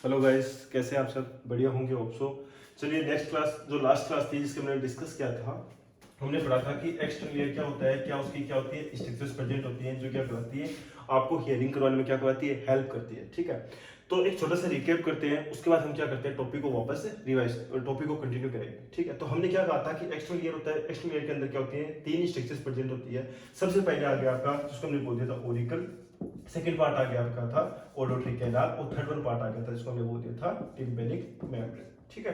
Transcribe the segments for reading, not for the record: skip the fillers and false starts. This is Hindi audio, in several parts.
हेलो गाइस, कैसे हैं आप सब? बढ़िया होंगे होप सो। चलिए नेक्स्ट क्लास, जो लास्ट क्लास थी जिसके हमने डिस्कस किया था, हमने पढ़ा था कि एक्सटर्नल ईयर क्या होता है, क्या उसकी क्या होती है, स्ट्रक्चर्स प्रेजेंट होती हैं जो क्या करवाती है, आपको हियरिंग करवाने में क्या करवाती है, हेल्प करती है। ठीक है, तो एक छोटा सा रिकैप करते हैं, उसके बाद हम क्या करते हैं, टॉपिक को वापस से रिवाइज, टॉपिक को कंटिन्यू करेंगे। ठीक है, तो हमने क्या कहा था कि एक्सटर्नल ईयर होता है, एक्सटर्नल ईयर के अंदर क्या होती है, तीन स्ट्रक्चर्स प्रेजेंट होती है। सबसे पहले आ गया आपका, जिसको हमने बोल दिया था ओरिकल, सेकंड पार्ट आ गया आपका था ओडोट्री कैनाल, और थर्ड वन पार्ट आ गया था जिसको हमने बोल दिया था टिम्पेनिक मेम्ब्रेन। ठीक है,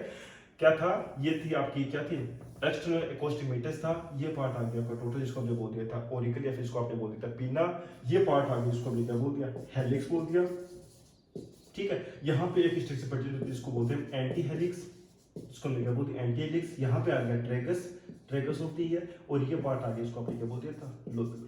क्या था, ये थी आपकी क्या थी, एक्सटर्नल एकॉस्टिक मीटर्स था। ये पार्ट आ गया आपका टोटल, जिसको हमने बोल दिया था ओरिकल, या फिर इसको आपने बोल दिया था पीना। ये पार्ट आ गया जिसको हमने क्या बोल दिया, हेलिक्स बोल दिया। ठीक है, यहाँ पे एक स्ट्रक्चर प्रेजेंट होती है जिसको बोलते हैं एंटी हेलिक्स, जिसको हमने क्या बोलते हैं एंटी हेलिक्स। यहाँ पे आ गया ट्रेगस, ट्रेगस होती है, और ये पार्ट आ गया इसको आपने क्या बोल दिया था, लोब्यूल।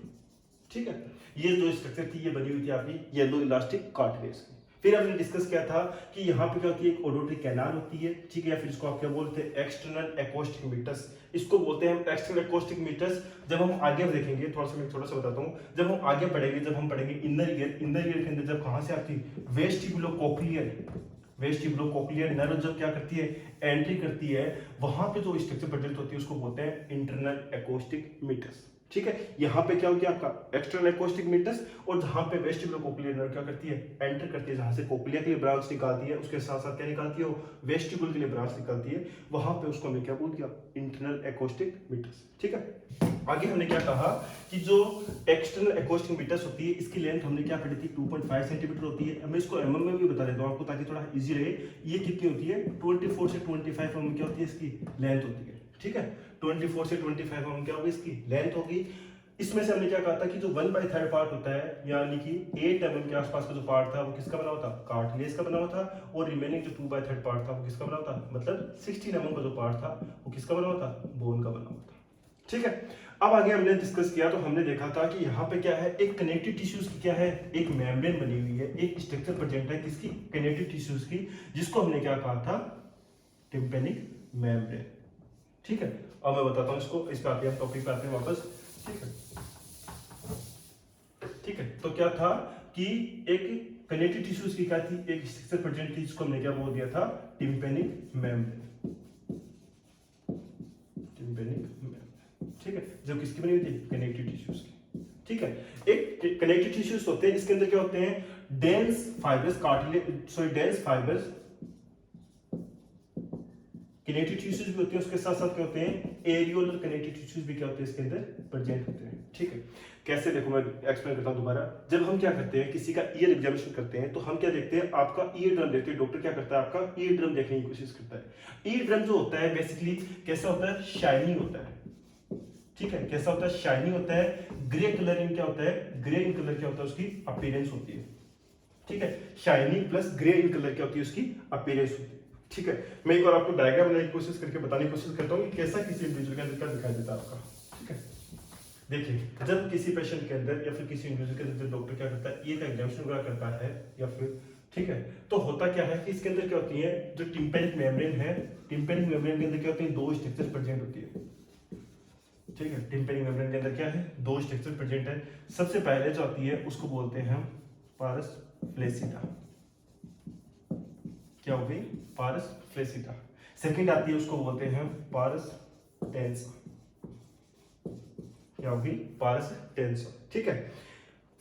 ठीक है, ये जो स्ट्रक्चर थी ये बनी हुई थी आपकी येलो इलास्टिक कार्टिलेज की। फिर हमने डिस्कस किया था कि यहाँ पे क्या होती है, एक ओडोट्री कैनाल होती है। ठीक है, या फिर इसको आप क्या बोलते हैं, एक्सटर्नल एकॉस्टिक मीटर्स, इसको बोलते हैं हम एक्सटर्नल एकॉस्टिक मीटर्स। जब हम आगे देखेंगे, थोड़ा सा बताता हूँ, जब हम आगे पढ़ेंगे, जब हम पढ़ेंगे इनर ईयर, इनर ईयर के अंदर जब कहाँ से आती है, वेस्टिबुलोकोक्लियर, वेस्टिबुलोकोक्लियर नर्व जब क्या करती है, एंट्री करती है, वहां पे जो स्ट्रक्चर प्रेजेंट होती है उसको बोलते हैं इंटरनल एकॉस्टिक मीटर्स। ठीक है, यहाँ पे क्या हो गया आपका एक्सटर्नल एकॉस्टिक मीटर्स, और जहां पे वेस्टिबुलोकोक्लियर नर्व क्या करती है, एंटर करती है, जहां से कोक्लिया के लिए ब्रांच निकालती है, उसके साथ साथ क्या निकालती है, वेस्टिबुल के लिए ब्रांच निकालती है, वहां पे उसको हमने क्या बोल दिया, इंटरनल एकॉस्टिक मीटर्स। ठीक है, आगे हमने क्या कहा कि जो एक्सटर्नल एकॉस्टिक मीटर्स होती है, इसकी लेंथ हमने क्या पढ़ी थी, 2.5 सेंटीमीटर होती है। मैं इसको एमएम में भी बता देता हूँ आपको, ताकि थोड़ा इजी रहे। ये कितनी होती है, 24 से 25 एमएम क्या होती है, इसकी लेंथ होती है। ठीक है, 24 से 25 एमएम क्या होगी, इसकी लेंथ होगी। इसमें से हमने क्या कहा था कि जो 1/3 पार्ट होता है, यानी कि 8 एमएम के आसपास का जो पार्ट था वो किसका बना हुआ था, कार्टिलेज का बना हुआ था, और रिमेनिंग जो 2/3 पार्ट था वो किसका बना हुआ था, मतलब 16 एमएम का जो पार्ट था वो किसका बना हुआ था, बोन का बना हुआ था। ठीक है, अब आगे हमने डिस्कस किया तो हमने देखा था कि यहाँ पे क्या है, एक कनेक्टिव टिश्यूज की क्या है, एक मेम्ब्रेन बनी हुई है, एक स्ट्रक्चर प्रेजेंट है किसकी, कनेक्टिव टिश्यूज की, जिसको हमने क्या कहा था, टिम्पेनिक मेम्ब्रेन। ठीक है, अब मैं बताता हूँ इसको, इस पे आते हैं टॉपिक पे आते हैं वापस। ठीक है, ठीक है, तो क्या था कि एक कनेक्टिव टिश्यूज की क्या थी, एक स्ट्रक्चर प्रेजेंट थी, जिसको हमने क्या बोल दिया था, टिम्पेनिक मेम्ब्रेन। टिम्पेनिक मेम्ब्रेन, ठीक है, जो किसकी बनी हुई थी, कनेक्टिव टिश्यूज की। ठीक है, एक कनेक्टिव टिश्यूज होते हैं, इसके अंदर क्या होते हैं, dense fibres, cartilage, sorry dense fibres, connective tissues भी होते हैं, उसके साथ साथ क्या होते हैं, एरियोलर कनेक्टिव टिश्यूज भी क्या होते हैं इसके अंदर प्रेजेंट होते हैं। ठीक है, कैसे, देखो मैं एक्सप्लेन करता हूं दोबारा। जब हम क्या करते हैं, किसी का ईयर एग्जामिनेशन करते हैं, तो हम क्या देखते हैं, आपका ईयर ड्रम देखते हैं, डॉक्टर क्या करता है, आपका ईयर ड्रम देखने की कोशिश करता है। ईयर ड्रम जो होता है बेसिकली कैसा होता है, शाइनिंग होता है। ठीक है, कैसा होता है, शाइनिंग होता है, ग्रे कलर इन क्या होता है, ग्रे इन कलर क्या होता है, उसकी अपीयरेंस होती है। ठीक है, shining plus grey in colour क्या होती है, उसकी अपीयरेंस होती है। ठीक है, मैं एक बार आपको डायग्राम बनाने की कोशिश करके बताने की कोशिश करता हूँ कि कैसा किसी इंडिविजुअल के अंदर क्या दिखाई देता है आपका। ठीक है, देखिए, जब किसी पेशेंट के अंदर या फिर किसी इंडिविजुअल के अंदर डॉक्टर क्या करता है, ये का एग्जामिनेशन वगैरह करता है या फिर, ठीक है, तो होता क्या है कि इसके अंदर क्या होती है, जो टिम्पेनिक मेम्ब्रेन है, टिम्पेनिक मेम्ब्रेन के अंदर क्या होती है, दो स्ट्रक्चर प्रेजेंट होती है। ठीक है, टिम्पेनिक मेम्ब्रेन के अंदर क्या है, दो स्ट्रक्चर प्रेजेंट है। सबसे पहले जो आती है उसको बोलते हैं हम पारस फ्लेसिटा, क्या हो गई, पारस फ्लेसिटा। सेकंड आती है उसको बोलते हैं पारस टेंसा, क्या होगी, पारस टेंसा। ठीक है,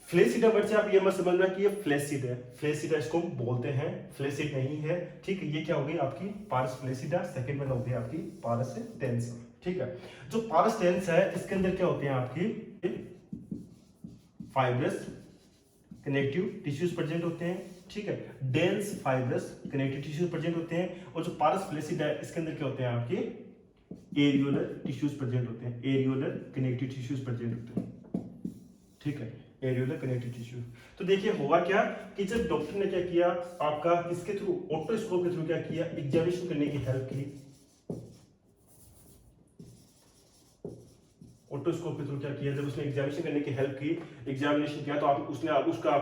फ्लेसिडा वर्ड से आप ये मत समझना कि ये फ्लेसिड है, फ्लेसिडा इसको बोलते हैं, फ्लेसिड नहीं है। ठीक है, ये क्या होगी आपकी पारस फ्लेसिडा, सेकंड वन होगी आपकी पारस टेंसा। ठीक है, जो पारस टेंसा है इसके अंदर क्या होते हैं आपकी फाइब्रस कनेक्टिव टिश्यूज प्रेजेंट होते हैं। ठीक है, dense fibrous connective tissues present होते हैं, और जो पारस फ्लेसिडा है इसके अंदर क्या होते हैं आपके एरियोलर टिश्यूज प्रेजेंट होते हैं, एरियोलर कनेक्टिव टिश्यूज प्रेजेंट होते हैं। ठीक है, एरियोलर कनेक्टिव टिश्यू। तो देखिए हुआ क्या कि जब डॉक्टर ने क्या किया, आपका किसके थ्रू, ऑटोस्कोप के थ्रू क्या किया, एग्जामिनेशन करने की हेल्प की। फोटोस्कोप के थ्रू क्या किया, जब उसने एग्जामिनेशन करने की हेल्प की, एग्जामिनेशन किया तो आपको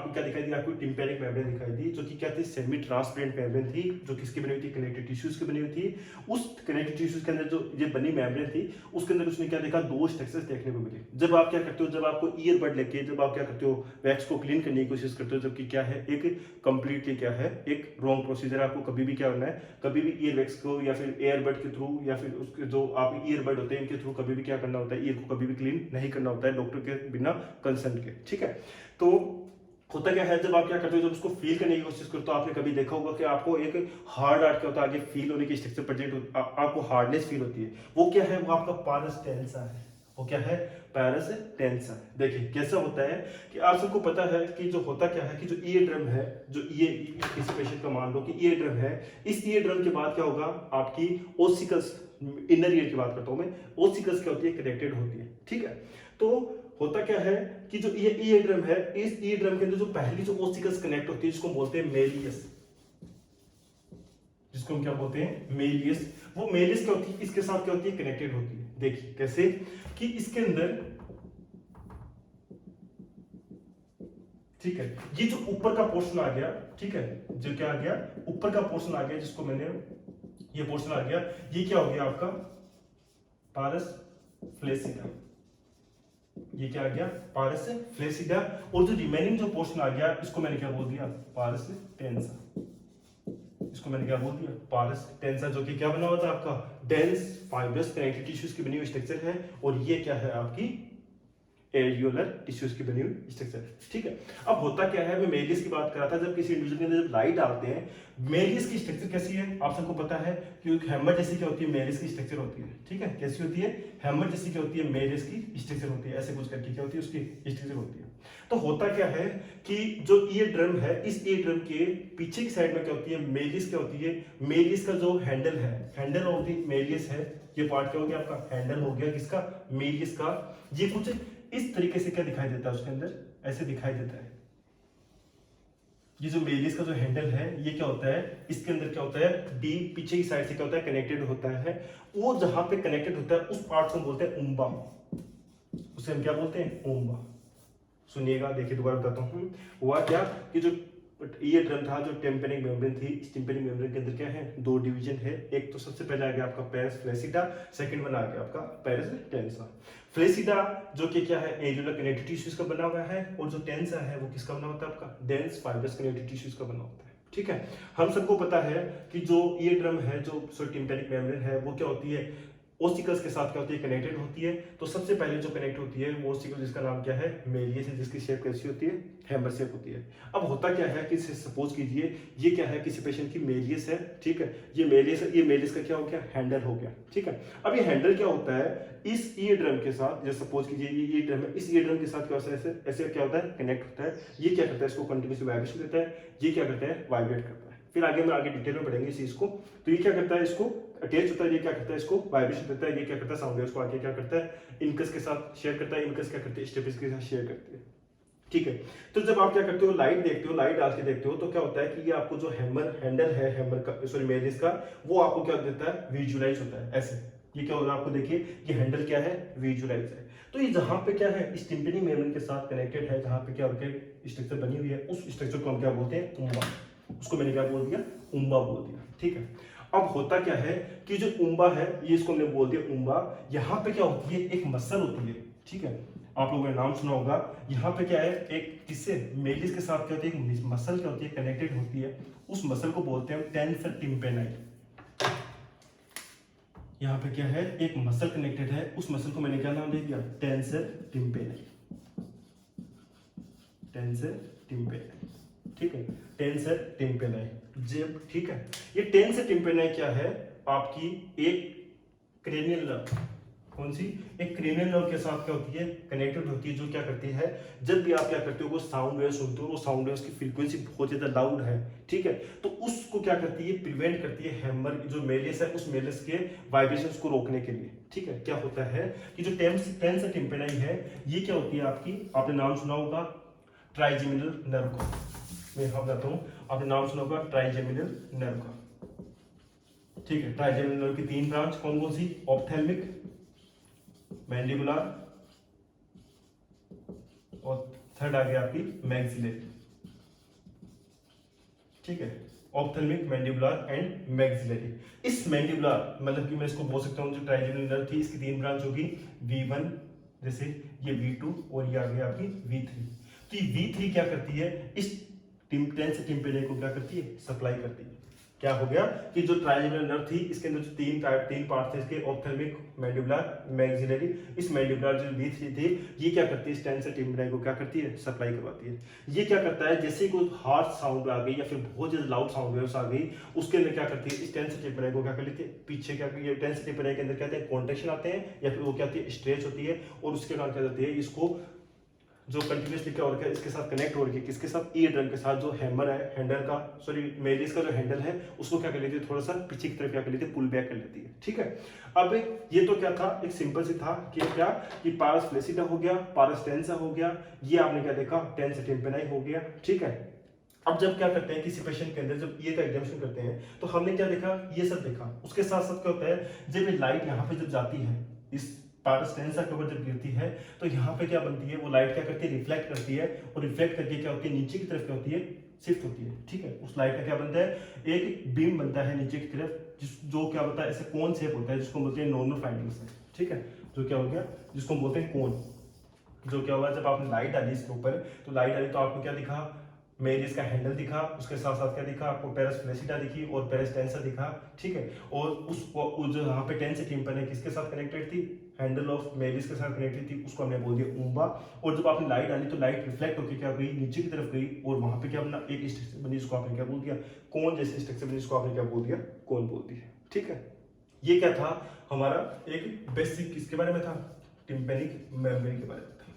क्या दिखाई दी, आपको टिम्पैनिक मेम्ब्रेन दिखाई दी, जो कि क्या थी, सेमी ट्रांसपेरेंट मेम्ब्रेन थी, जो किसकी बनी हुई थी, कनेक्टिव टिश्यूज की बनी हुई थी। उस कनेक्टिव टिश्यूज के अंदर जो ये बनी मेम्ब्रेन थी, उसके अंदर उसने क्या देखा, दो स्ट्रक्चर्स देखने को मिले। जब आप क्या करते हो, जब आपको ईयरबड लेके जब आप क्या करते हो, वैक्स को क्लीन करने की कोशिश करते हो, जबकि क्या है, एक कंप्लीटली क्या है, एक रॉन्ग प्रोसीजर। आपको कभी भी क्या होना है, कभी भी ईयर वैक्स को या फिर एयरबड के थ्रू या फिर उसके जो आप ईयरबड होते हैं इनके थ्रू कभी भी क्या करना होता है, ईयर को कभी भी क्लीन नहीं करना होता है डॉक्टर के बिना कंसर्न के, ठीक है। तो होता क्या है, जब आप क्या करते हो, जब उसको फील करने की कोशिश करते हो, तो आपने कभी देखा होगा कि आपको एक हार्ड आर्ट क्या होता है, आगे फील होने की स्ट्रक्चर प्रेजेंट आपको हार्डनेस फील होती है। वो क्या है, वो आपका पारस टेंसा है। वो क्या है, पारस टेंसा। देखिए कैसा होता है कि आप सबको पता है कि जो होता क्या है कि जो ईयर ड्रम है, जो ये किसी पेशेंट का मान लो कि ईयर ड्रम है, इस ईयर ड्रम के बाद क्या होगा, आपकी ओसिकल्स, इनर ईयर की बात करता हूं मैं, ओसिकल्स क्या होती है, कनेक्टेड होती है, ठीक है। तो होता क्या है कि जो ये ईयर ड्रम है, इस ईयर ड्रम के अंदर जो पहली जो ओसिकल्स कनेक्ट होती है, जिसको बोलते हैं मेलियस, जिसको हम क्या बोलते हैं, मेलियस। वो मेलियस क्या होती है, इसके साथ क्या होती है, कनेक्टेड होती है। देखिए कैसे कि इसके अंदर, ठीक है, ये जो ऊपर का पोर्शन आ गया, ठीक है, जो क्या आ गया, ऊपर का पोर्शन आ गया, जिसको मैंने ये पोर्शन आ गया, ये क्या हो गया आपका, पारस फ्लेसिडा। ये क्या आ गया, पारस फ्लेसिडा। और जो रिमेनिंग जो पोर्शन आ गया, इसको मैंने क्या बोल दिया, पारस टेंसा। इसको मैंने क्या बोल दिया, पारस टेंसा, जो कि क्या बना हुआ था आपका, डेंस फाइब्रस कनेक्टिव टिश्यूज की बनी हुई स्ट्रक्चर है। और ये क्या है, आपकी एरियोलर टिश्यूज की बनी हुई स्ट्रक्चर, ठीक है। अब होता क्या है, मैं मेलियस की बात कर रहा था, जब किसी इंडिविजुअल के अंदर जब लाइट डालते हैं, मेलियस की स्ट्रक्चर कैसी है, आप सबको पता है कि एक हैमर जैसी क्या होती है, मेलियस की स्ट्रक्चर होती है, ठीक है। कैसी होती है, हैमर जैसी क्या होती है, मेलियस की स्ट्रक्चर होती है, ऐसे कुछ करके क्या होती है, उसकी स्ट्रक्चर होती है। तो होता क्या है कि जो ईयर ड्रम है, इस ईयर ड्रम के पीछे की साइड में क्या होती है, मेलियस क्या होती है, मेलियस का जो हैंडल है, हैंडल ऑफ द मेलियस है, ये पार्ट क्या हो गया आपका, हैंडल हो गया किसका, मेलियस का। ये कुछ इस तरीके से क्या दिखाई देता है, उसके अंदर ऐसे दिखाई देता है। ये जो मेलियस का जो हैंडल है, ये क्या होता है, इसके अंदर क्या होता है, डी पीछे की साइड से क्या होता है, कनेक्टेड होता है। वो जहां पे कनेक्टेड होता है, उस पार्ट को बोलते हैं उम्बा। उसे हम क्या बोलते हैं, उम्बा। सुनिएगा, देखिए दोबारा बताता हूँ। हुआ क्या कि जो ये ड्रम था, जो टिम्पैनिक मेम्ब्रेन थी, इस टिम्पैनिक मेम्ब्रेन के अंदर क्या है, दो डिवीजन है। एक तो सबसे पहले आ गया आपका पेरिस फ्लेसिडा, सेकंड वन आ गया आपका पेरिस टेंसा। फ्लेसिडा जो कि क्या है, एरियोलर कनेक्टिव टिश्यूज का बना हुआ है, और जो टेंसा है वो किसका बना होता है, आपका डेंस फाइब्रस कनेक्टिव टिश्यूज का बना होता है, ठीक है। हम सबको पता है कि जो ये ड्रम है, जो टिम्पैनिक मेम्ब्रेन है, वो क्या होती है, ओसिकल्स के साथ क्या होती है, कनेक्टेड होती है। तो सबसे पहले जो कनेक्ट होती है वो ओसिकल, जिसका नाम क्या है, मेलियस है, जिसकी शेप कैसी होती है, हैमर शेप होती है। अब होता क्या है कि सपोज कीजिए ये क्या है, किसी पेशेंट की मेलियस है, ठीक है, ये मेलियस का क्या हो गया, हैंडल हो गया, ठीक है। अब ये हैंडल क्या होता है, इस ईयर ड्रम के साथ, जैसे सपोज कीजिए ये ईयर ड्रम है, इस ईयर ड्रम के साथ क्या होता है, ऐसे क्या होता है, कनेक्ट होता है। ये क्या करता है, इसको कंटिन्यूसली वाइब्रेशन देता है, ये क्या करता है, वाइब्रेट करता है। फिर आगे डिटेल में पढ़ेंगे इस चीज को। तो ये क्या करता है, इसको अटैच होता है, ये क्या करता है, इसको वाइब्रेशन देता है, ये क्या करता है, साउंड वेव्स को आगे क्या करता है, इनकस के साथ शेयर करता है, इनकस क्या करते हैं, स्टेपिस के साथ शेयर करते हैं, ठीक है। तो जब आप क्या करते हो, लाइट देखते हो, लाइट डाल के देखते हो, तो क्या होता है कि ये आपको जो हैंडल है, हैमर का, सॉरी मेलियस का, वो आपको क्या देता है, विजुअलाइज होता है ऐसे। ये क्या होगा, आपको देखिए ये हैंडल क्या है, विजुअलाइज है। तो ये जहां पे क्या है, इस टिम्पैनिक मेम्ब्रेन के साथ कनेक्टेड है, जहां पे क्या होता है, स्ट्रक्चर बनी हुई है, उस स्ट्रक्चर को हम क्या बोलते हैं, उम्बा। उसको मैंने क्या बोल दिया, उम्बा बोल दिया, ठीक है। अब होता क्या है कि जो उम्बा है, ये इसको हमने बोल दिया उम्बा। यहाँ पे क्या होती है, एक मसल होती है, ठीक है, आप लोगों ने नाम सुना होगा। यहाँ पे क्या है, एक किससे, मेलियस के साथ क्या होती है, एक मसल क्या होती है, कनेक्टेड होती है। उस मसल को बोलते हैं टेंसर टिम्पेनी। यहाँ पे क्या है, एक मसल कनेक्टेड है, उस मसल को मैंने क्या नाम दे दिया, टेंसर टिम्पेनी। टेंसर टिम्पेनी, ठीक है, टेंसर टिम्पेनी, जेब, ठीक है। ये टेंसर टिम्पेनी क्या है, आपकी एक क्रेनियल नर्व, कौन सी, एक क्रेनियल नर्व के साथ क्या होती है, कनेक्टेड होती है, जो क्या करती है, जब भी आप क्या करते हो, वो साउंड वेव सुनते हो, वो साउंड वेव्स की फ्रीक्वेंसी बहुत ज्यादा लाउड है, ठीक है, तो उसको क्या करती है, प्रिवेंट करती है, हैमर जो मेलियस है, उस मेलियस के वाइब्रेशंस को रोकने के लिए, ठीक है। क्या होता है कि जो टेंसर टिम्पेनी है, ये क्या होती है आपकी, आपने नाम सुना होगा ट्राइजेमिनल नर्व का, मैं हम बताता हूँ, आपने नाम सुना होगा ट्राइजेमिनल नर्व का, ठीक है। ट्राइजेमिनल नर्व की तीन ब्रांच कौन कौन सी, ऑप्थेल्मिक, मैंडिबुलर और थर्ड आ गया आपकी मैक्सिलरी, ठीक है, ऑप्थेल्मिक, मैंडिबुलर एंड मैक्सिलरी। इस मैंडिबुलर मतलब कि मैं इसको बोल सकता हूँ जो ट्राइजेमिनल नर्व थी इसकी 3 ब्रांच होगी, V1 जैसे ये V2 और ये आ गया आपकी V3। तो ये V3 क्या करती है, इस टिम्पटेन से टिम्पेनिक को क्या करती है, सप्लाई करती है। क्या हो गया कि जो ट्राइजेमिनल नर्व थी इसके अंदर जो तीन पार्ट थे इसके, ऑप्थेल्मिक, मैंडिबुलर, मैक्सिलरी। इस मैंडिबुलर जो V3 थी ये क्या करती है, स्टेम से टिम्पेनिक को क्या करती है, सप्लाई करवाती है। ये क्या करता है, जैसे कोई हार्श साउंड आ गई या फिर बहुत ज्यादा लाउड साउंड वेव्स आ गई, उसके अंदर क्या करती है, इस टेंस टिम्पेनिक को क्या कर लेती है, पीछे क्या करती है, टेंस टिम्पेनिक के अंदर क्या होते हैं, कॉन्ट्रैक्शन आते हैं या फिर वो क्या होती है, स्ट्रेच होती है, और उसके कारण क्या होती है, इसको जो कंटिन्यूसली क्या हो रखा है इसके साथ कनेक्ट हो रही है, किसके साथ, ईयर ड्रम के साथ। जो हैमर है हैंडल का, सॉरी मेलिस का जो हैंडल है उसको क्या कर लेती है, थोड़ा सा पीछे की तरफ क्या कर लेती है, पुल बैक कर लेती है, ठीक है। अब ये तो क्या था, एक सिंपल सी था कि क्या कि पारस फ्लैसिडा हो गया, पारस टेंसा हो गया, ये आपने क्या देखा, टेंस टिम्पेनाई हो गया, ठीक है। अब जब क्या करते हैं किसी पेशेंट के अंदर जब ये का एग्जामिनेशन करते हैं तो हमने क्या देखा, ये सब देखा। उसके साथ साथ क्या होता है, जब ये लाइट यहाँ पे जब जाती है, इस पारस टेंसा के ऊपर जब गिरती है तो यहाँ पे क्या बनती है, वो लाइट क्या करती है, रिफ्लेक्ट करती है, और रिफ्लेक्ट करके क्या होती है, नीचे की तरफ क्या होती है, शिफ्ट होती है, ठीक है। उस लाइट का क्या बनता है, एक बीम बनता है नीचे की तरफ, जो क्या होता है, ऐसे कोन शेप होता है, जिसको बोलते हैं नॉर्मल फाइंडिंग्स, ठीक है। जो क्या हो गया, जिसको हम बोलते हैं कोन। जो क्या हुआ, जब आपने लाइट डाली इसके ऊपर, तो लाइट डाली तो आपको क्या दिखा, मेरिस का हैंडल दिखा, उसके साथ साथ क्या दिखा आपको, पेरस फ्लैसिडा दिखी और पेरस टेंसा दिखा, ठीक है। और उस जो यहाँ पे टेंस टिम्पेनिक है किसके साथ कनेक्टेड थी, हैंडल ऑफ मेरिस के साथ कनेक्टेड थी, उसको हमने बोल दिया उम्बा। और जब आपने लाइट डाली तो लाइट रिफ्लेक्ट होकर क्या गई, नीचे की तरफ गई, और वहां पे क्या बना, एक स्ट्रक्चर बनी जिसको आपने क्या बोल दिया, कोन जैसी स्ट्रक्चर बनी जिसको आपने क्या बोल दिया, कोन बोल दिया, ठीक है। ये क्या था हमारा एक बेसिक, किसके बारे में था, टिम्पेनिक मेम्ब्रेन के बारे में था।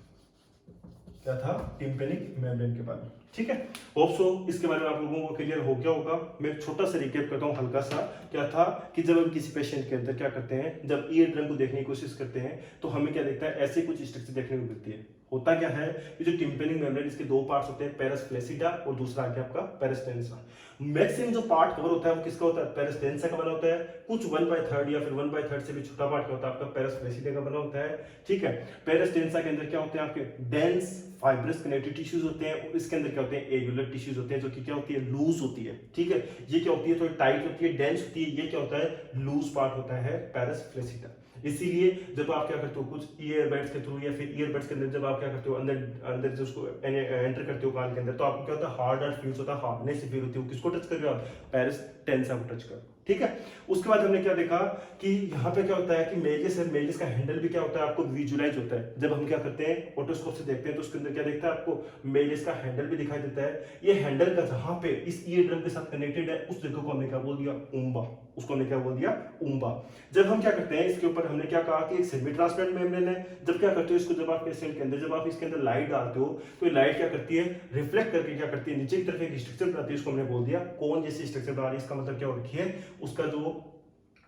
क्या था, टिम्पेनिक मेम्ब्रेन के बारे में, ठीक है। होप सो इसके बारे में आप लोगों को क्लियर हो गया होगा। मैं एक छोटा सा रिकैप करता हूँ हल्का सा। क्या था कि जब हम किसी पेशेंट के अंदर क्या करते हैं, जब ईयर ड्रम को देखने की कोशिश करते हैं तो हमें क्या देखता है, ऐसे कुछ स्ट्रक्चर देखने को मिलती है। होता क्या है कि जो टिम्पेनिक मेम्ब्रेन इसके 2 पार्ट्स होते हैं, पेरस फ्लैसिडा और दूसरा आ गया आपका पेरस टेंसा। मैक्सिमम जो पार्ट कवर होता है वो किसका होता है, पेरस टेंसा का बना होता है। कुछ 1/3 या फिर 1/3 से भी छोटा पार्ट क्या होता है आपका, पेरस फ्लैसिडा का बना होता है, ठीक है। पेरस टेंसा के अंदर क्या होते हैं आपके, डेंस फाइब्रस कनेक्टिव टिश्यूज होते हैं, और इसके अंदर क्या होते हैं, एगुलर टिश्यूज होते हैं, जो कि क्या होती है, लूज होती है, ठीक है। ये क्या होती है, थोड़ी टाइट होती है, डेंस होती है। ये क्या होता है, लूज पार्ट होता है पेरस फ्लैसिडा। इसीलिए जब आप क्या करते हो कुछ ईयरबड्स के थ्रू या फिर ईयरबड्स के अंदर जब आप क्या करते हो, अंदर अंदर जो उसको एंटर करते हो कान के अंदर, तो आपको क्या होता है, हार्ड फील होता है, हार्डनेस फील होती है। किसको टच कर रहे हो आप, पेरस टेंसा को टच कर, ठीक है। उसके बाद हमने क्या देखा कि यहाँ पे क्या होता है कि मेलिस है, मेलिस का हैंडल भी क्या होता है आपको विजुलाइज होता है। जब हम क्या करते हैं ओटोस्कोप से देखते हैं तो उसके अंदर क्या देखता है आपको, मेलिस का हैंडल भी दिखाई देता है। ये हैंडल का जहां पे इस ईयर ड्रम के साथ कनेक्टेड है उस जगह को हमने क्या बोल दिया, उम्बा। उसको हमने क्या बोल दिया, उम्बा। जब हम क्या करते हैं इसके ऊपर हमने क्या कहा कि एक सेमी ट्रांसपेरेंट मेम्ब्रेन है। जब क्या करते हो इसको, जब आप पेशेंट के अंदर जब आप इसके अंदर लाइट डालते हो तो ये लाइट क्या करती है, रिफ्लेक्ट करके क्या करती है, नीचे की तरफ एक स्ट्रक्चर बनाती है, उसको हमने बोल दिया कोन जैसी स्ट्रक्चर बना रही है। इसका मतलब क्या हो रखी है, उसका जो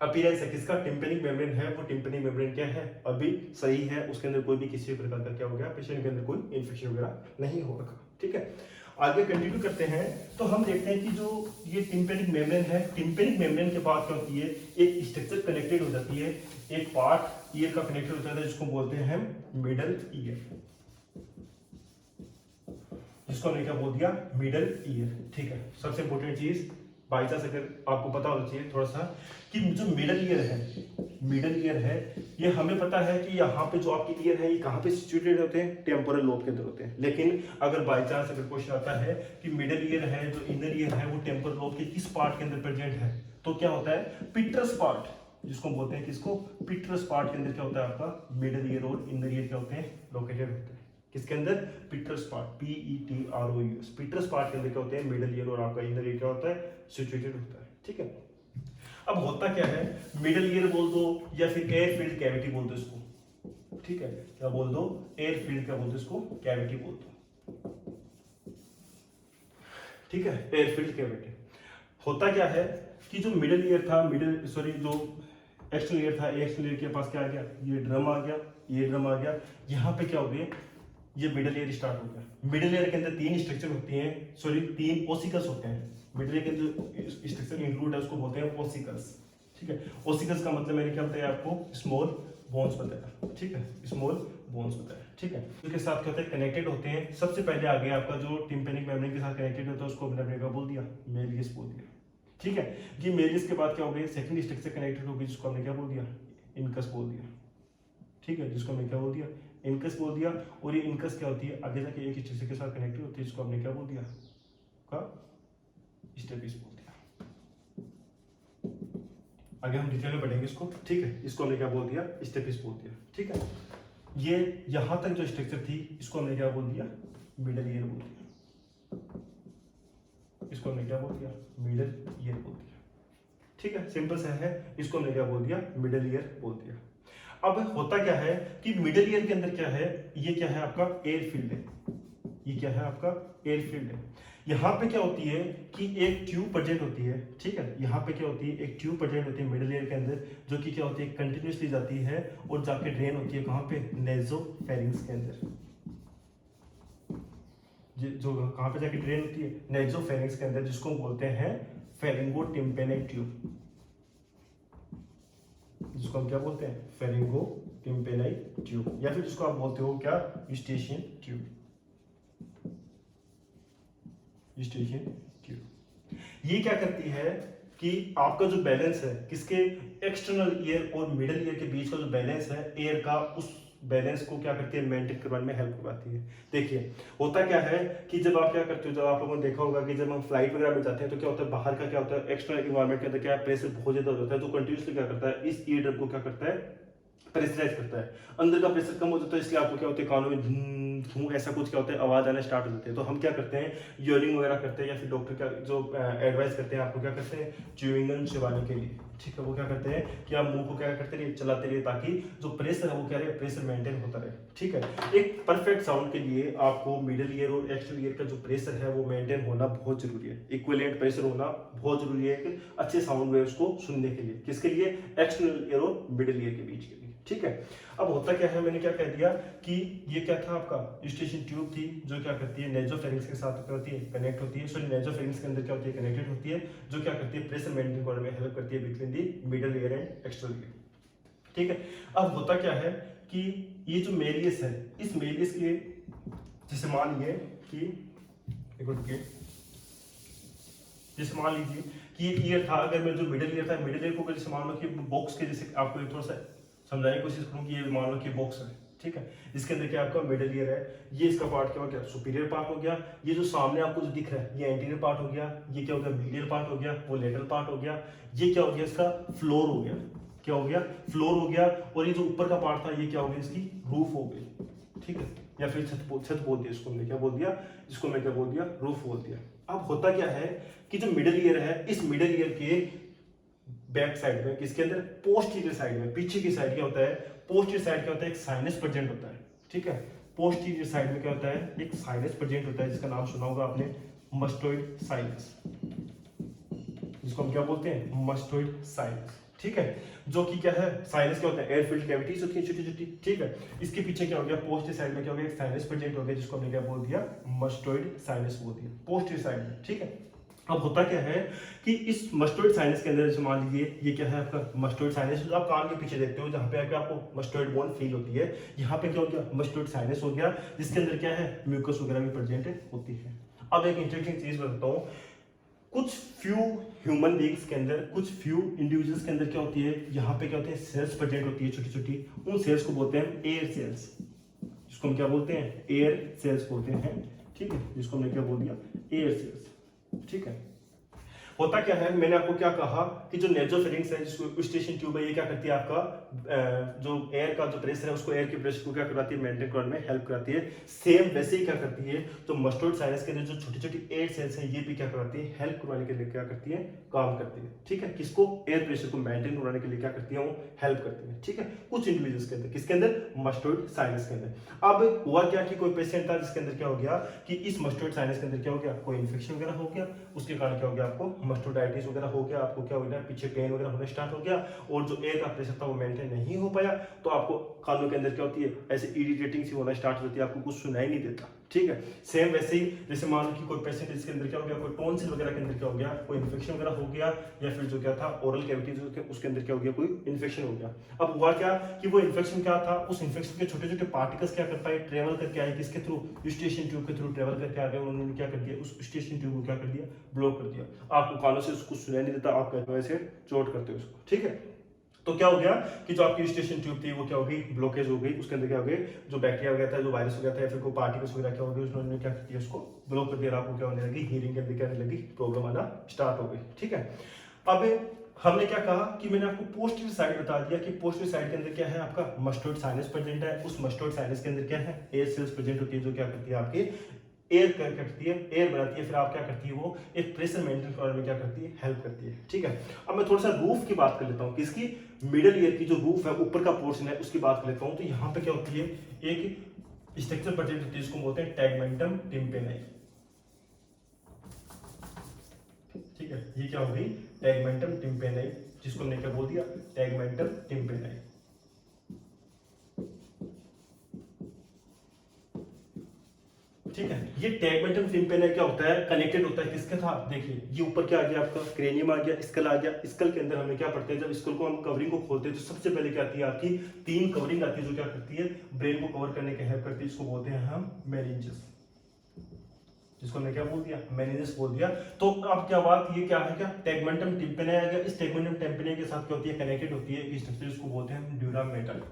अपीयरेंस है किसका, टिम्पेनिक मेम्ब्रेन है, वो टिम्पेनिक मेम्ब्रेन क्या है, अभी सही है, उसके अंदर कोई भी किसी भी प्रकार का क्या हो गया, पेशेंट के अंदर कोई इन्फेक्शन वगैरह नहीं हो रखा, ठीक है। आगे कंटिन्यू करते हैं तो हम देखते हैं कि जो ये टिम्पेनिक मेम्ब्रेन है, टिम्पेनिक मेम्ब्रेन के बाद क्या होती है, एक स्ट्रक्चर कनेक्टेड हो जाती है, एक पार्ट ईयर का कनेक्टेड होता है जिसको बोलते हैं हम मिडल ईयर, जिसको हमने क्या बोल दिया, मिडल ईयर, ठीक है। सबसे इंपॉर्टेंट चीज बाई चांस अगर आपको पता होना चाहिए थोड़ा सा कि जो मिडल ईयर है, मिडल ईयर है, ये हमें पता है कि यहाँ पे जो आपकी ईयर है ये कहाँ पे सिचुएटेड होते हैं, टेम्पोरल लोब के अंदर होते हैं। लेकिन अगर बाई चांस अगर क्वेश्चन आता है कि मिडल ईयर है, जो इनर ईयर है वो टेम्पोरल लोब के किस पार्ट के अंदर प्रेजेंट है, तो क्या होता है, पिट्रस पार्ट, जिसको बोलते हैं किसको, पिट्रस पार्ट के अंदर क्या होता है आपका मिडल ईयर और इनर ईयर क्या होते हैं, लोकेटेड होते हैं। किसके अंदर, पिट्रस पार्ट, PETROUS, पिट्रस पार्ट के अंदर क्या होते हैं, मिडल ईयर और आपका इनर ईयर क्या होता है, सिचुएटेड होता है, ठीक है। अब होता क्या है, मिडल ईयर बोल दो या फिर एयर फील्ड कैविटी बोल दो इसको, ठीक है। क्या बोल दो, एयर फील्ड क्या बोल दो इसको, कैविटी बोल दो, ठीक है, एयर फील्ड कैविटी। होता क्या है कि जो मिडल ईयर था, जो एक्सटर्नल ईयर था, एक्सटर्नल ईयर के पास क्या आ गया, ये ड्रम आ गया, ये ड्रम आ गया, यहाँ पे क्या हो गया, ये मिडल ईयर स्टार्ट हो गया। मिडल ईयर के अंदर 3 स्ट्रक्चर होती हैं, 3 ओसिकल्स होते हैं। मिडल ईयर के जो स्ट्रक्चर इंक्लूड है उसको बोलते हैं ओसिकल्स, ठीक है। ओसिकल्स का मतलब मैंने क्या बताया आपको, स्मॉल बोन्स बताया, ठीक है, स्मॉल बोन्स बताया। ठीक है। उसके साथ क्या होता है, कनेक्टेड होते हैं। सबसे पहले आगे आपका जो टिम्पेनिक मेम्ब्रेन के साथ कनेक्टेड होता है उसको हमने क्या बोल दिया, मेलियस बोल दिया। ठीक है, ये मेलियस के बाद क्या हो गया, सेकंड स्ट्रक्चर कनेक्टेड होगी जिसको हमने क्या बोल दिया, इनकस बोल दिया। ठीक है, जिसको हमने क्या बोल दिया, इनकस बोल दिया। और ये इनकस क्या होती है, आगे जाके एक स्ट्रक्चर के साथ कनेक्टेड होती है जिसको हमने क्या बोल दिया, का स्टेपिस बोल दिया। आगे हम डिटेल में पढ़ेंगे इसको। ठीक है, इसको हमने क्या बोल दिया, स्टेपिस बोल दिया। ठीक है, ये यहां तक जो स्ट्रक्चर थी इसको हमने क्या बोल दिया, मिडल ईयर बोल दिया। इसको हमने क्या बोल दिया, मिडल ईयर बोल दिया। ठीक है, सिंपल सा है, इसको हमने क्या बोल दिया, मिडल ईयर बोल दिया। अब होता क्या है कि मिडल ईयर के अंदर क्या है, ये क्या है आपका एयर फील्ड है। ये क्या है आपका एयर फील्ड है। यहाँ पे क्या होती है कि एक ट्यूब प्रेजेंट होती है। ठीक है, यहाँ पे क्या होती है, एक ट्यूब प्रेजेंट होती है मिडल ईयर के अंदर, जो कि क्या होती है, कंटिन्यूसली जाती है और जाके ड्रेन होती है कहाँ पे, नेजोफेरिंक्स के अंदर। जो कहाँ पे जाके ड्रेन होती है, नेजोफेरिंक्स के अंदर, जिसको बोलते हैं फेरिंगोटिम्पेनिक ट्यूब। जिसको हम क्या बोलते हैं, फेरिंगोटिम्पेनिक ट्यूब, या फिर जिसको आप बोलते हो क्या, यूस्टेशियन ट्यूब। यूस्टेशियन ट्यूब ये क्या करती है कि आपका जो बैलेंस है किसके, एक्सटर्नल ईयर और मिडल ईयर के बीच का जो बैलेंस है एयर का, उस बैलेंस को क्या करती है, मेंटेन करवाने में हेल्प करवाती है। देखिए होता क्या है कि जब आप क्या करते हो, जब आप लोगों ने देखा होगा कि जब हम फ्लाइट वगैरह में जाते हैं तो क्या होता है, बाहर का क्या होता है, एक्सटर्नल इन्वायरमेंट के अंदर क्या है, प्रेशर बहुत ज्यादा होता है, जो कंटिन्यूसली क्या करता है, इस ईयर ड्रम को क्या करता है, प्रेशराइज करता है। अंदर का प्रेशर कम हो जाता है, इसलिए आपको क्या होता है, कानों में धूम ऐसा कुछ क्या होता है, आवाज आना स्टार्ट हो जाती है। तो हम क्या करते हैं, ईयरिंग वगैरह करते हैं, या फिर डॉक्टर का जो एडवाइस करते हैं आपको, क्या करते हैं, च्युइंग गम चबाने के लिए। ठीक है, वो क्या करते हैं कि आप मुंह को क्या करते रहिए, चलाते रहिए, ताकि जो प्रेशर है वो क्या रहे, प्रेशर मेंटेन होता रहे। ठीक है, एक परफेक्ट साउंड के लिए आपको मिडिल ईयर और एक्सटर्नल ईयर का जो प्रेशर है वो मेंटेन होना बहुत जरूरी है। इक्विवेलेंट प्रेशर होना बहुत जरूरी है कि अच्छे साउंड वेव्स को सुनने के लिए। किसके लिए, एक्सटर्नल ईयर और मिडिल ईयर के बीच के लिए। ठीक है, अब होता क्या है, मैंने क्या कह दिया कि ये क्या था आपका यूस्टेशियन ट्यूब थी, जो क्या करती है, नेजोफेरिंक्स के साथ क्या होती है, कनेक्ट होती है। सॉरी, नेजोफेरिंक्स के अंदर क्या होती है, कनेक्टेड होती है, जो क्या करती है, प्रेशर मेंटेन करने में हेल्प करती है between the middle ear and external ear. ठीक है, अब होता क्या है कि ये जो मेलियस है, इस मेलियस के, जैसे मान लीजिए कि जैसे मान लीजिए कि ये ईयर था, अगर मैं जो मिडल ईयर था, मिडल ईयर को जैसे मान लो कि बॉक्स के, जैसे आपको थोड़ा सा समझाने की कोशिश करूं कि ये मान लो कि बॉक्स है। ठीक है, इसके अंदर क्या आपका मिडल ईयर है, ये इसका पार्ट क्या हो गया, सुपीरियर पार्ट हो गया। ये जो सामने आपको जो दिख रहा है ये एंटीरियर पार्ट हो गया। ये क्या हो गया, मीडियल पार्ट हो गया, वो लेटरल पार्ट हो गया। ये क्या हो गया, इसका फ्लोर हो गया। क्या हो गया, फ्लोर हो गया। और ये जो ऊपर का पार्ट था ये क्या हो गया, इसकी रूफ हो गई। ठीक है, या फिर छत बोल दिया इसको हमने, क्या बोल दिया, जिसको मैं क्या बोल दिया, रूफ बोल दिया। अब होता क्या है कि जो मिडल ईयर है, इस मिडल ईयर के बैक साइड में, किसके अंदर, पोस्टीरियर साइड में, पीछे की साइड क्या होता है, पोस्टीरियर साइड क्या होता है, एक साइनस प्रेजेंट होता है। ठीक है, पोस्टीरियर साइड में क्या होता है, एक साइनस प्रेजेंट होता है, जिसका नाम सुना होगा आपने, मस्टोइड साइनस, जिसको हम क्या बोलते हैं, मस्टोइड साइनस। ठीक है, जो कि क्या है, साइनस क्या होता है, एयर फिल्ड कैविटीज होती है छोटी छोटी। ठीक है, इसके पीछे क्या हो गया, पोस्टीरियर साइड में क्या हो गया, एक साइनस प्रेजेंट हो गया, जिसको हमने क्या बोल दिया, मस्टोइड साइनस बोल दिया, पोस्टीरियर साइड में। ठीक है, अब होता क्या है कि इस मस्टोइड साइनस के अंदर, जैसे मान लीजिए ये क्या है आपका मस्टोइड साइनस, जो आप कान के पीछे देखते हो, जहां पे आके आपको मस्टोइड बोन फील होती है, यहाँ पे क्या हो गया, मस्टोइड साइनस हो गया, जिसके अंदर क्या है, म्यूकस वगैरह भी प्रेजेंट होती है। अब एक इंटरेस्टिंग चीज बताता हूँ, कुछ फ्यू ह्यूमन बींग्स के अंदर, कुछ फ्यू इंडिविजुअल्स के अंदर क्या होती है, यहाँ पे क्या होते हैं, सेल्स प्रेजेंट होती है छोटी छोटी। उन सेल्स को बोलते हैं एयर सेल्स, जिसको हम क्या बोलते हैं, एयर सेल्स बोलते हैं। ठीक है, जिसको हमने क्या बोल दिया, एयर सेल्स। ठीक है, होता क्या है, मैंने आपको क्या कहा कि जो नेजोफेरिंक्स है, जिसको यूस्टेशियन ट्यूब है, ये क्या करती है, आपका जो एयर का जो प्रेशर है उसको, एयर के प्रेशर को क्या कराती है, मेंटेन करने में हेल्प कराती है। सेम वैसे ही क्या करती है, तो मस्टोइड साइनस के अंदर जो छोटी छोटी एयर सेल्स हैं, ये भी क्या कराती है, हेल्प करवाने के लिए क्या करती है, काम करती है। ठीक है, किसको, एयर प्रेशर को मेंटेन करवाने के लिए क्या करती है, वो हेल्प करती है। ठीक है, कुछ इंडिविजुअल्स के अंदर, किसके अंदर, मस्टोइड साइनस के अंदर। अब हुआ क्या कि कोई पेशेंट था जिसके अंदर क्या हो गया कि इस मस्टोइड साइनस के अंदर क्या हो गया, कोई इन्फेक्शन वगैरह हो गया, उसके कारण क्या हो गया, आपको मस्टोडाइटिस वगैरह हो गया, आपको क्या हो गया, पीछे पेन वगैरह होने स्टार्ट हो गया, और जो एयर का प्रेशर था वो मेंटेन नहीं हो पाया, तो आपको कानों के अंदर क्या होती है, ऐसे इरिटेटिंग सी होना स्टार्ट होती है, आपको कुछ सुनाई नहीं देता। ठीक है। सेम वैसे ही जैसे मान लो कि कोई पेशेंट इसके अंदर क्या हो गया, कोई टॉन्सिल वगैरह के अंदर क्या हो गया, कोई इन्फेक्शन वगैरह हो गया, या फिर जो क्या था ओरल कैविटी उसके अंदर क्या हो गया, कोई इन्फेक्शन हो गया। अब हुआ क्या कि वो इन्फेक्शन क्या था, उस इन्फेक्शन के छोटे छोटे पार्टिकल्स क्या कर पाए, ट्रेवल करके आए, किसके थ्रू, यूस्टेशियन ट्यूब के थ्रू ट्रेवल करके आ गए। उन्होंने क्या कर दिया, उस यूस्टेशियन ट्यूब को क्या कर दिया, ब्लॉक कर दिया। आपको कानों से उसको सुनाई नहीं देता, आप कहते हो ऐसे चोट करते हो उसको, ठीक है। तो क्या हो गया कि जो आपकी यूस्टेशियन ट्यूब थी वो क्या हो गई, ब्लॉकेज हो गई, उसके अंदर क्या हो गई, जो बैक्टीरिया वगैरह था, जो वायरस वगैरह था, या फिर कोई पार्टिकल्स वगैरह क्या हो गए, उन्होंने क्या किया, उसको ब्लॉक कर दिया। आपको क्या होने लगी, हीरिंग के अंदर क्या होने लगी, प्रॉब्लम आना स्टार्ट हो गई, ठीक है। अब हमने क्या कहा कि मैंने आपको पोस्टीरियर साइड बता दिया कि पोस्टीरियर साइड के अंदर क्या है, आपका मस्टोइड साइनस प्रेजेंट है। उस मस्टोइड साइनस के अंदर क्या है, एयर सेल्स प्रेजेंट होती है, जो क्या करती है, आपकी एयर करती है, एयर बनाती है। फिर आप क्या करती है, वो एक प्रेशर मेंटेन करने में क्या करती है, हेल्प करती है, ठीक है। अब मैं थोड़ा सा रूफ की बात कर लेता हूँ, किसकी, मिडल ईयर की जो रूफ है, ऊपर का पोर्शन है, उसकी बात कर लेता हूँ। तो यहाँ पे क्या होती है, एक स्ट्रक्चर प्रेजेंट होती है, जिसको बोलते हैं टैगमेंटम टिम्पेनाई, ठीक है। ये क्या हो गई, टैगमेंटम टिम्पेनाई, जिसको हमने क्या बोल दिया, टैगमेंटम टिम्पेनाई, ठीक है। ये टैगमेंटम टिम्पेनाई क्या होता है, कनेक्टेड होता है किसके साथ, देखिए ये ऊपर क्या आ गया, आपका क्रेनियम आ गया, स्कल आ गया। स्कल के अंदर हमें क्या पढ़ते हैं, जब स्कल को हम कवरिंग को खोलते हैं तो सबसे पहले क्या आती है, आपकी 3 कवरिंग आती है, जो क्या करती है, ब्रेन को कवर करने के हेल्प करती है। इसको बोलते हैं हम मेनिंजेस, जिसको हमने क्या बोल दिया, मेनिंजेस बोल दिया। तो अब क्या बात, ये क्या है, क्या टैगमेंटम टिम्पेनाई आ गया। इस टैगमेंटम टिम्पेनाई के साथ क्या होती है, कनेक्टेड होती है स्ट्रक्चर, जिसको बोलते हैं ड्यूरा मेटल।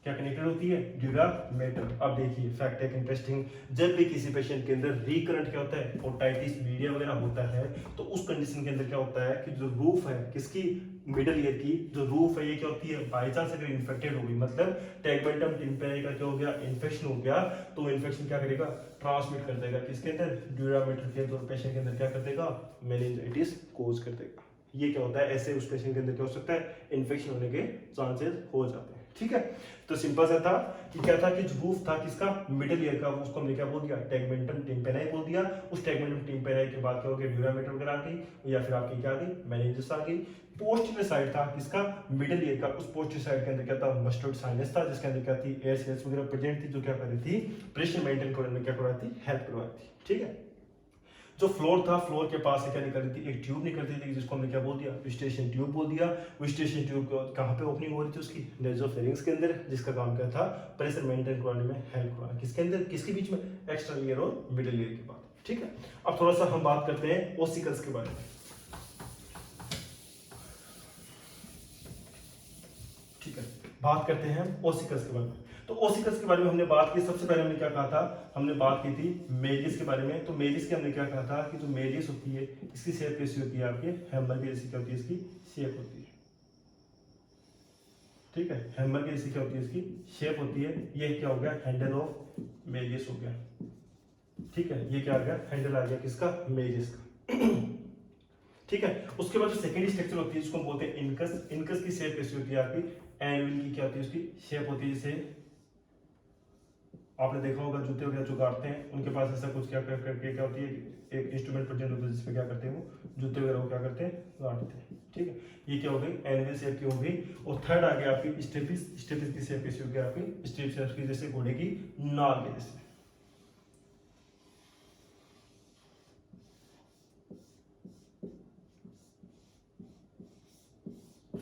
क्या कनेक्टेड होती है, ड्यूरा मेटल। अब देखिए फैक्ट है इंटरेस्टिंग, जब भी किसी पेशेंट के अंदर रिकरेंट क्या होता है, ओटाइटिस मीडिया वगैरह होता है, तो उस कंडीशन के अंदर क्या होता है कि जो रूफ है किसकी, मिडल ईयर की जो रूफ है, ये क्या होती है, बाई चांस अगर इन्फेक्टेड हो गई, मतलब टैगमेंटम टिम्पेनाई का क्या हो गया, इन्फेक्शन हो गया, तो इन्फेक्शन क्या करेगा, ट्रांसमिट कर देगा किसके अंदर, ड्यूरा मेटल के अंदर, पेशेंट के अंदर क्या कर देगा, मेनिंजाइटिस कोज कर देगा। ये क्या होता है, ऐसे उस पेशेंट के अंदर क्या हो सकता है, इन्फेक्शन होने के चांसेस हो जाते हैं, ठीक है। तो सिंपल सा था कि क्या था कि रूफ था किसका, मिडिल ईयर का, उसको हमने क्या बोल दिया, टैगमेंटम टिम्पेनाई बोल दिया। उस टैगमेंटम टिम्पेनाई के बाद क्या हो गया, ड्यूरा मेटल वगैरह आ गई, या फिर आपकी क्या आ गई, मेनिंजेस आ गई। पोस्टीरियर साइड था किसका, मिडिल ईयर का। उस पोस्टीरियर साइड के अंदर क्या था, मस्टर्ड साइनस था, जिसके अंदर क्या थी, एयर सेल्स वगैरह प्रेजेंट थी, जो क्या कर रही थी, प्रेशर मेंटेन करने में क्या करवाती, हेल्प करवाती थी, ठीक है। जो फ्लोर था, फ्लोर के पास से क्या निकल रही थी, एक ट्यूब निकल रही थी, जिसको हमने क्या बोल दिया, यूस्टेशियन ट्यूब बोल दिया। यूस्टेशियन ट्यूब कहाँ पे ओपनिंग हो रही थी उसकी, नेसोफेरिंक्स के अंदर, जिसका काम क्या था, प्रेशर मेंटेन करने में हेल्प करना, किसके अंदर, किसके बीच में, एक्सटर्नल ईयर और मिडिल ईयर के बाद, ठीक है। अब थोड़ा सा हम बात करते हैं ओसिकल्स के बारे में, ठीक है। बात करते हैं ओसिकल्स के बारे में। तो ओसिकल्स के बारे में हमने बात की, सबसे पहले हमने क्या कहा था, हमने बात की थी मेलिस के बारे में। तो मेलिस के हमने क्या कहा था कि जो मेलिस होती है, इसकी शेप कैसी होती है, आपके हैमर के जैसी क्या होती है, इसकी शेप होती है, ठीक है। हैमर के जैसी क्या होती है, इसकी शेप होती है। ये क्या हो गया, हैंडल ऑफ मेलिस हो गया, ठीक है। ये क्या आ गया, हैंडल आ गया किसका, मेलिस का, ठीक है। उसके बाद जो सेकेंड स्ट्रक्चर होती है, जिसको हम बोलते हैं इनकस। इनकस की शेप कैसी होती है, आपकी एनविल की क्या होती है, उसकी शेप होती है। जैसे आपने देखा होगा जूते वगैरह जो गाड़ते हैं, उनके पास ऐसा कुछ क्या करके क्या होती है, एक इंस्ट्रूमेंट प्रेजेंट होता है, जिसपे क्या करते हैं, वो जूते वगैरह को क्या करते हैं, गाड़ते हैं, ठीक है। ये क्या हो गई, एनविल शेप की हो गई। और थर्ड आ गया आपकी स्टेपिस। स्टेपिस की शेप कैसी होगी, आपकी स्टेप शेप की, जैसे घोड़े की नाल के जैसे,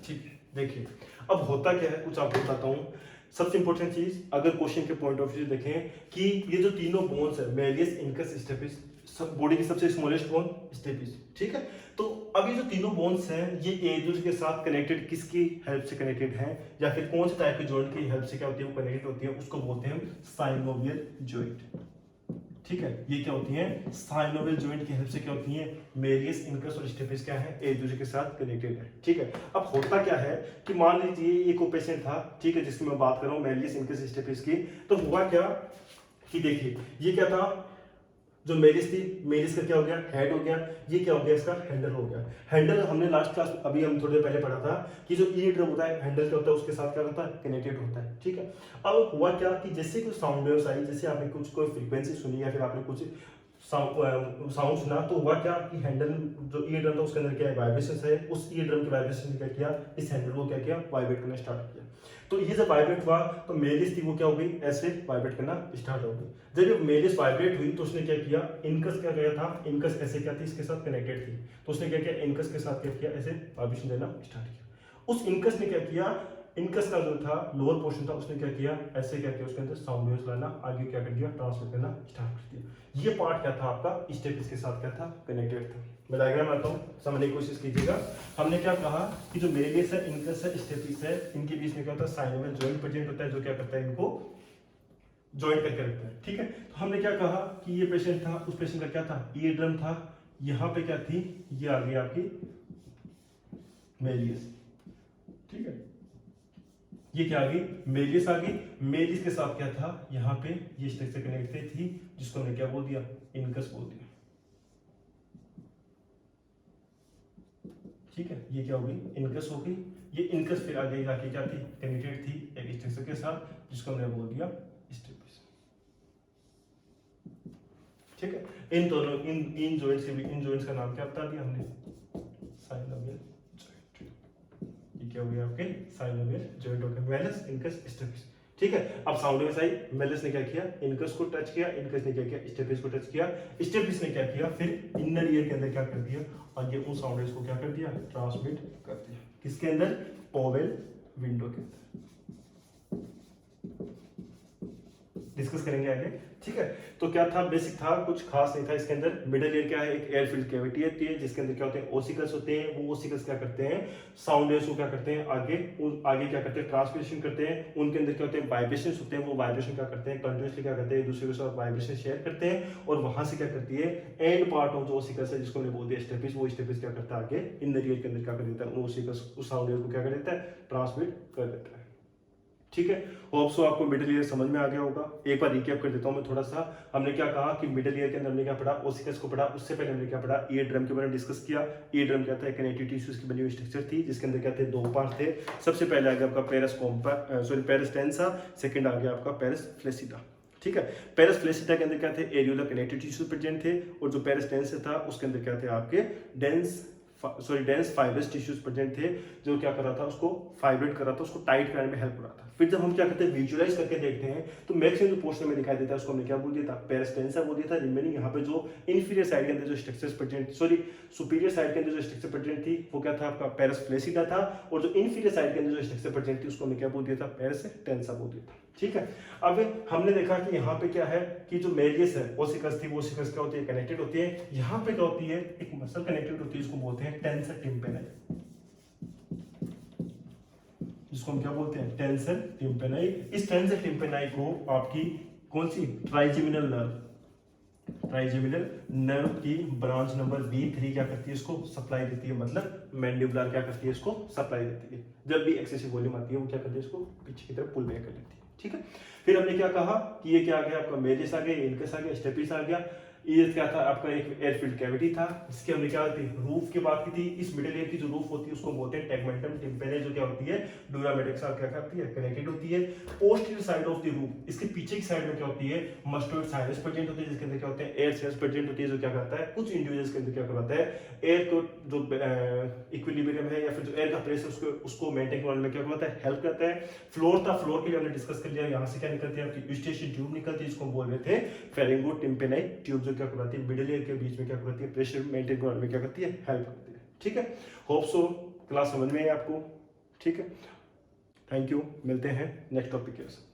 ठीक है। देखिए अब होता क्या है, कुछ आपको बताता हूँ। सबसे इंपॉर्टेंट चीज, अगर क्वेश्चन के पॉइंट ऑफ व्यू से देखें कि ये जो तीनों बोन्स है, मेलियस, इनकस, स्टेपिस, सब बॉडी की सबसे स्मॉलेस्ट बोन स्टेपिस, ठीक है। तो अब ये जो तीनों बोन्स हैं, ये एक दूसरे के साथ कनेक्टेड किसकी हेल्प से कनेक्टेड हैं, या फिर कौन से टाइप के जॉइंट की हेल्प से क्या होती है, वो कनेक्टेड होती है, उसको बोलते हैं साइनोवियल जॉइंट, ठीक है। ये क्या होती है, साइनोवियल जॉइंट की हेल्प से क्या होती है, मेलियस, इनकस और स्टेपिस क्या है, एक दूसरे के साथ कनेक्टेड है, ठीक है। अब होता क्या है कि मान लीजिए एक पेशेंट था, ठीक है, जिसकी मैं बात कर रहा हूँ, मेलियस, इनकस, स्टेपिस की। तो हुआ क्या कि देखिए ये क्या था, जो मेलिस थी, मेलिस का क्या हो गया, हेड हो गया। ये क्या हो गया, इसका हैंडल हो गया। हैंडल हमने लास्ट क्लास, अभी हम थोड़ी देर पहले पढ़ा था कि जो ईयर ड्रम होता है, हैंडल क्या होता है, उसके साथ क्या होता है, कनेक्टेड होता है, ठीक है। अब हुआ क्या कि जैसे कुछ साउंड वेव्स आई, जैसे आपने कुछ कोई फ्रीक्वेंसी सुनी, या फिर आपने कुछ साउंड सुना तो हुआ क्या कि हैंडल जो ईयर ड्रम था उसके अंदर क्या वाइब्रेशन है, उस ईयर ड्रम के वाइब्रेशन ने क्या किया, इस हैंडल को क्या किया, वाइब्रेट करना स्टार्ट किया। तो ये जब वाइब्रेट हुआ तो मेलिस थी वो क्या हो गई, ऐसे वाइब्रेट करना स्टार्ट हो गई। जब ये मेलिस वाइब्रेट हुई तो उसने क्या किया, इनकस क्या गया था, इनकस ऐसे क्या थी, इसके साथ कनेक्टेड थी, तो उसने क्या किया, इनकस के साथ क्या किया, ऐसे वाइब्रेशन देना स्टार्ट किया। उस इनकस ने क्या किया, इनकस का जो था लोअर पोर्शन था उसने क्या किया, ऐसे क्या किया, उसके अंदर साउंड वेव्स लाना आगे क्या कर दिया, ट्रांसमिट करना स्टार्ट कर दिया। ये पार्ट क्या था आपका, स्टेपिस के साथ क्या था, कनेक्टेड था। मैं डायग्राम आता हूँ, समझने की कोशिश कीजिएगा। हमने क्या कहा कि जो मेलिस है, इनकस है, स्टेपिस है, इनके बीच में क्या होता है, साइनोवियल जॉइंट प्रेजेंट होता है, जो क्या करता है, इनको जॉइंट करके रखता है। ठीक है, तो हमने क्या कहा कि ये पेशेंट था, उस पेशेंट का क्या था, ईयर ड्रम था, यहाँ पे क्या थी, ये आ गई आपकी मेलिस। ठीक है, ये क्या आ गई, मेलिस आ गई। मेलिस के साथ क्या था, यहाँ पे ये स्ट्रक्चर कनेक्टेड थी, जिसको हमने क्या बोल दिया, इनकस बोल दिया। ठीक है, ये क्या हो गई, इनकस हो गई। ये इनकस फिर आगे जाके क्या थी, कनेक्टेड थी एक स्ट्रक्चर के साथ, जिसको हमने बोल दिया स्टेपिस। ठीक है, इन दोनों इन जॉइंट्स के इन जॉइंट्स का नाम क्या बता दिया हमने, साइनोवियल जॉइंट। ये क्या हो गया आपके, साइनोवियल जॉइंट हो गया, मेलिस, इनकस, स्टेपिस। ठीक है, अब साउंड वेव्स आई, मेलिस ने क्या किया, इनकस को टच किया, इनकस ने क्या किया, स्टेपिस को टच किया, स्टेपिस ने क्या किया, फिर इनर ईयर के अंदर क्या कर दिया, और ये उन साउंड वेव्स को क्या कर दिया, ट्रांसमिट कर दिया, किसके अंदर, पोवेल विंडो के अंदर। डिस्कस करेंगे आगे। ठीक है, तो क्या था, बेसिक था, कुछ खास नहीं था इसके अंदर। मिडिल ईयर क्या है, एक एयर फिल्ड कैविटी होती है, जिसके अंदर क्या होते हैं, ओसिकल्स होते हैं। वो ओसिकल्स क्या करते हैं, साउंड वेव्स को क्या करते हैं, आगे क्या करते हैं, ट्रांसमिशन करते हैं। उनके अंदर क्या होते हैं, वाइब्रेशन होते हैं। वो वाइब्रेशन क्या करते हैं, कंटिन्यूसली क्या करते हैं, एक दूसरे के साथ वाइब्रेशन शेयर करते हैं, और वहां से क्या करती है, एंड पार्ट ऑफ जो ओसिकल्स है, जिसको हमने बोल दिया स्टेपिस, वो स्टेपिस क्या करता है, आगे इनर ईयर के अंदर क्या कर देता है, ओसिकल्स उस साउंड वेव को क्या कर देता है, ट्रांसमिट कर देता है। ठीक है, होप सो आपको मिडिल ईयर समझ में आ गया होगा। एक बार रिकैप कर देता हूं मैं थोड़ा सा। हमने क्या कहा कि मिडिल ईयर के अंदर हमने क्या पढ़ा, ओसिकल्स को पढ़ा। उससे पहले हमने क्या पढ़ा, ईयर ड्रम के बारे में डिस्कस किया। ईयर ड्रम क्या था, कनेक्टिव टिश्यूज की बनी हुई स्ट्रक्चर थी, जिसके अंदर क्या थे, दो पार्ट थे। सबसे पहले आ गया आपका पेरस टेंसा, सेकंड आ गया आपका पेरस फ्लेसिटा। ठीक है, पेरस फ्लेसिटा के अंदर क्या थे, एरियोलर कनेक्टिव टिश्यूज प्रेजेंट थे, और जो पेरस टेंसा था उसके अंदर क्या थे, आपके डेंस फाइब्रस टिश्यूज प्रेजेंट थे, जो क्या कर रहा था, उसको फाइब्रेट कर रहा था, उसको टाइट करने में हेल्प कर रहा था। फिर जब हम क्या करते हैं, विजुअलाइज करके देखते हैं, तो मैक्सिमम जो पोर्शन में दिखाई देता है उसको हमने क्या बोल दिया था, पेरस टेंसा बोल दिया था। रिमेनिंग यहाँ पे जो इंफीरियर साइड के अंदर जो स्ट्रक्चर्स प्रेजेंट, सुपीरियर साइड के अंदर जो स्ट्रक्चर प्रेजेंट थी वो क्या था, आपका पेरस फ्लेसिटा था, और जो इंफीरियर साइड के अंदर जो स्ट्रक्चर प्रेजेंट थी उसको हमने क्या बोल दिया था, पेरस टेंसा बोल दिया था। ठीक है, अब हमने देखा कि यहाँ पे क्या है कि जो मेलियस है, ओसिकल्स थी, वो ओसिकल्स क्या होती है, कनेक्टेड होती है। यहाँ पे क्या होती है, एक मसल कनेक्टेड होती है, इसको बोलते हैं टेंसर टिम्पेनाई, जिसको हम क्या बोलते हैं, टेंसर टिम्पेनाई। इस टेंसर टिम्पेनाई को आपकी कौन सी, ट्राइजेमिनल नर्व की ब्रांच नंबर B3 क्या करती है, इसको सप्लाई देती है, मतलब मैंडिबुलर क्या करती है, इसको सप्लाई देती है। जब भी एक्सेसिव वॉल्यूम आती है वो क्या करती है, इसको पीछे की तरफ पुल बैक कर लेती है। ठीक है, फिर हमने क्या कहा कि ये क्या आ गया, आपका मेलिस आ गया, इनकस आ गया, स्टेपिस आ गया। ये क्या था, आपका एक एयरफील्ड कैविटी था, जिसके हमने क्या थी, रूफ की बात की थी। इस मिडिल ईयर की जो रूफ होती है उसको बोलते हैं टैगमेंटम टिम्पेनाई, जो क्या होती है, ड्यूरामेटिक साथ क्या करती है, कनेक्टेड होती है। Posterior side of the roof, इसके पीछे की साइड में क्या होती है, मस्टोइड साइनस प्रेजेंट होती है, जिसके अंदर क्या होते हैं, एयर सेल्स प्रेजेंट होती है, जो क्या करता है, कुछ इंडिविजुअल्स के अंदर क्या करता है, एयर को जो इक्विलिब्रियम है या फिर जो एयर का प्रेशर उसको मेंटेन करने में क्या करता है, हेल्प करता है। फ्लोर था, फ्लोर के लिए हमने डिस्कस कर लिया। यहाँ से क्या निकलती है, आपकी यूस्टेशियन ट्यूब निकलती है, इसको बोल रहे थे फेरिंगो टिम्पेनाई ट्यूब, जो क्या करती है, मिडिल ईयर के बीच में क्या करती है, प्रेशर मेंटेन करने में क्या करती है, हेल्प करती है। ठीक है, होप सो क्लास समझ में है आपको। ठीक है, थैंक यू, मिलते हैं नेक्स्ट टॉपिक के साथ।